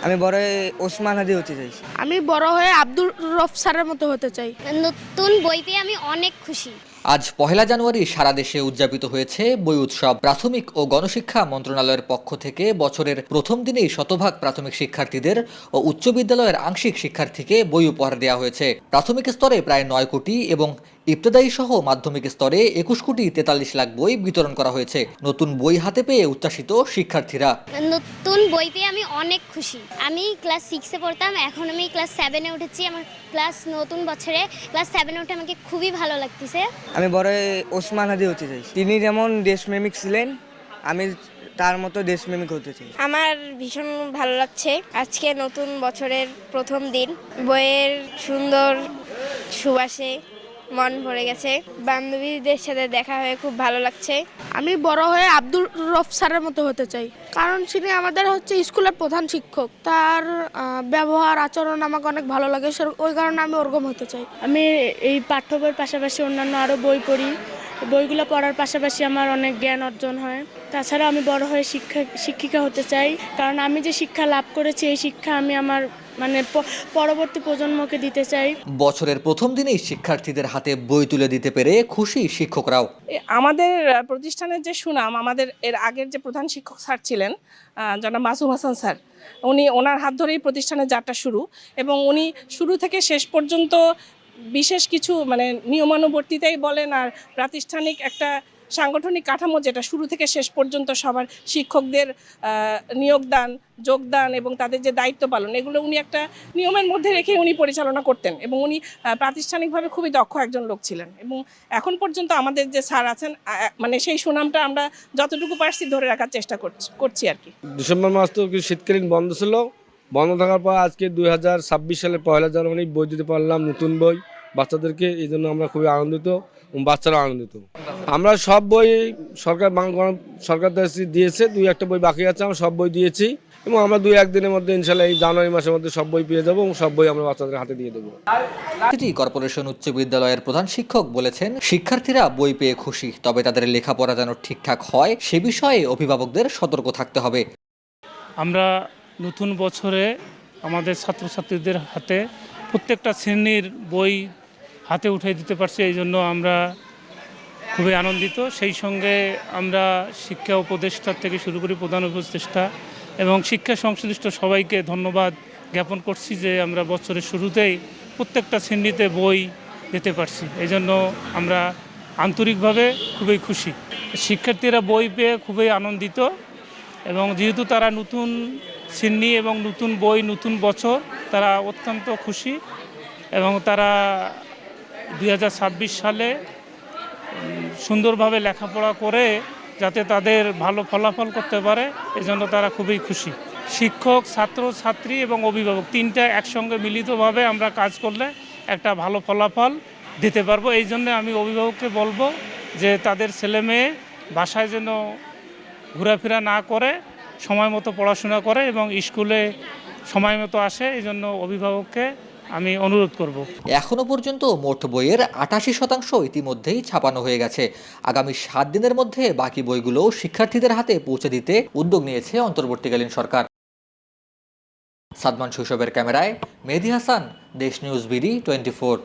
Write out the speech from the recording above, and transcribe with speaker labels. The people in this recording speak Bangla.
Speaker 1: আমি বড় হয়ে ওসমান হাদি হতে চাইছি।
Speaker 2: আমি বড় হয়ে আব্দুর রফ স্যারের মতো হতে চাই।
Speaker 3: নতুন বই পেয়ে আমি অনেক খুশি।
Speaker 4: আজ 1 জানুয়ারি সারা দেশে উদযাপিত হয়েছে বই উৎসব। প্রাথমিক ও গণশিক্ষা মন্ত্রণালয়ের পক্ষ থেকে বছরের প্রথম দিনেই শতভাগ প্রাথমিক শিক্ষার্থীদের ও উচ্চ বিদ্যালয়ের আংশিক শিক্ষার্থীকে বই উপহার দেওয়া হয়েছে। প্রাথমিক স্তরে প্রায় 9 কোটি এবং ইবতদায়ী সহ মাধ্যমিক স্তরে 21 কোটি 43 লাখ বই বিতরণ করা হয়েছে। নতুন বই হাতে পেয়ে উচ্ছ্বাসিত শিক্ষার্থীরা।
Speaker 3: নতুন বই পেয়ে আমি অনেক খুশি। আমি ক্লাস 6-এ পড়তাম, এখন আমি ক্লাস 7-এ উঠেছি। আমার নতুন বছরে ক্লাস 7-এ উঠে আমাকে খুবই ভালো লাগতেছে।
Speaker 1: আমি বড় হয়ে ওসমান হাদি হতে চাইছি। তিনি যেমন দেশপ্রেমিক ছিলেন, আমি তার মতো দেশপ্রেমিক হতে চাই।
Speaker 2: আমার ভীষণ ভালো লাগছে। আজকে নতুন বছরের প্রথম দিন, বইয়ের সুন্দর সুবাসে মন ভরে গেছে। বান্ধবীদের সাথে দেখা হয়ে খুব ভালো লাগছে। আমি বড় হয়ে আব্দুর রফ স্যারের মতো হতে চাই, কারণ তিনি আমাদের স্কুলের প্রধান শিক্ষক। তার ব্যবহার আচরণ আমাকে অনেক ভালো লাগে, ওই কারণে আমি ওরকম হতে চাই।
Speaker 5: আমি এই পাঠ্য বইয়ের পাশাপাশি অন্যান্য আরও বই পড়ি। বইগুলো পড়ার পাশাপাশি আমার অনেক জ্ঞান অর্জন হয়। তাছাড়া আমি বড় হয়ে শিক্ষিকা হতে চাই, কারণ আমি যে শিক্ষা লাভ করেছি এই শিক্ষা আমি আমার পরবর্তী প্রজন্মকে দিতে চাই।
Speaker 4: বছরের প্রথম দিনেই শিক্ষার্থীদের হাতে বই তুলে দিতে পেরে খুশি শিক্ষকরাও।
Speaker 6: আমাদের প্রতিষ্ঠানের যে সুনাম, আমাদের এর আগের যে প্রধান শিক্ষক স্যার ছিলেন জনাব মাসুম হাসান স্যার, ওনার হাত ধরেই প্রতিষ্ঠানের যাত্রা শুরু, এবং উনি শুরু থেকে শেষ পর্যন্ত বিশেষ কিছু নিয়মানুবর্তিতাই বলেন আর প্রাতিষ্ঠানিক একটা সাংগঠনিক কাঠামো, যেটা শুরু থেকে শেষ পর্যন্ত সবার শিক্ষকদের নিয়োগদান, যোগদান এবং তাদের যে দায়িত্ব পালন, এগুলো উনি একটা নিয়মের মধ্যে রেখে উনি পরিচালনা করতেন, এবং উনি প্রাতিষ্ঠানিকভাবে খুবই দক্ষ একজন লোক ছিলেন। এবং এখন পর্যন্ত আমাদের যে স্যার আছেন, সেই সুনামটা আমরা যতটুকু পারছি ধরে রাখার চেষ্টা করছি আর কি।
Speaker 7: ডিসেম্বর মাস তো শীতকালীন বন্ধ ছিল, বন্ধ থাকার পর আজকে 2026 সালে 1 জানুয়ারি বই দিতে পারলাম, নতুন বই বাচ্চাদেরকে। এই জন্য আমরা খুবই আনন্দিত এবং বাচ্চারা আনন্দিত। আমরা সব বই সরকার দিয়েছে, 2-1টা বই বাকি আছে, আমরা সব বই দিয়েছি, এবং আমরা 2-1 দিনের মধ্যে ইনশাল্লাহ এই জানুয়ারি মাসের মধ্যে সব বই পেয়ে যাবো, এবং সব বই আমরা বাচ্চাদের হাতে দিয়ে দেবো।
Speaker 4: সিটি কর্পোরেশন উচ্চ বিদ্যালয়ের প্রধান শিক্ষক বলেছেন, শিক্ষার্থীরা বই পেয়ে খুশি, তবে তাদের লেখাপড়া যেন ঠিকঠাক হয় সে বিষয়ে অভিভাবকদের সতর্ক থাকতে হবে।
Speaker 8: আমরা নতুন বছরে আমাদের ছাত্রছাত্রীদের হাতে প্রত্যেকটা শ্রেণীর বই হাতে উঠে দিতে পারছি, এই জন্য আমরা খুবই আনন্দিত। সেই সঙ্গে আমরা শিক্ষা উপদেষ্টা থেকে শুরু করি প্রধান উপদেষ্টা এবং শিক্ষা সংশ্লিষ্ট সবাইকে ধন্যবাদ জ্ঞাপন করছি যে আমরা বছরের শুরুতেই প্রত্যেকটা শ্রেণীতে বই দিতে পারছি। এই জন্য আমরা আন্তরিকভাবে খুবই খুশি। শিক্ষার্থীরা বই পেয়ে খুবই আনন্দিত, এবং যেহেতু তারা নতুন শ্রেণী এবং নতুন বই, নতুন বছর, তারা অত্যন্ত খুশি, এবং তারা 2026 সালে সুন্দরভাবে লেখাপড়া করে যাতে তাদের ভালো ফলাফল করতে পারে, এজন্য তারা খুবই খুশি। শিক্ষক, ছাত্র ছাত্রী এবং অভিভাবক তিনটা একসঙ্গে মিলিতভাবে আমরা কাজ করলে একটা ভালো ফলাফল দিতে পারবো। এই জন্য আমি অভিভাবককে বলবো যে তাদের ছেলে মেয়ে বাসায় যেন ঘোরাফেরা না করে, সময় মতো পড়াশোনা করে এবং স্কুলে সময় মতো আসে। এই জন্য অভিভাবককে আমি অনুরোধ করব।
Speaker 4: এখনো পর্যন্ত মোট বইয়ের 88% ইতিমধ্যেই ছাপানো হয়ে গেছে। আগামী 7 দিনের মধ্যে বাকি বইগুলো শিক্ষার্থীদের হাতে পৌঁছে দিতে উদ্যোগ নিয়েছে অন্তর্বর্তীকালীন সরকার। সাদমান শৈশবের ক্যামেরায় মেহেদী হাসান, দেশ নিউজ বিডি 24।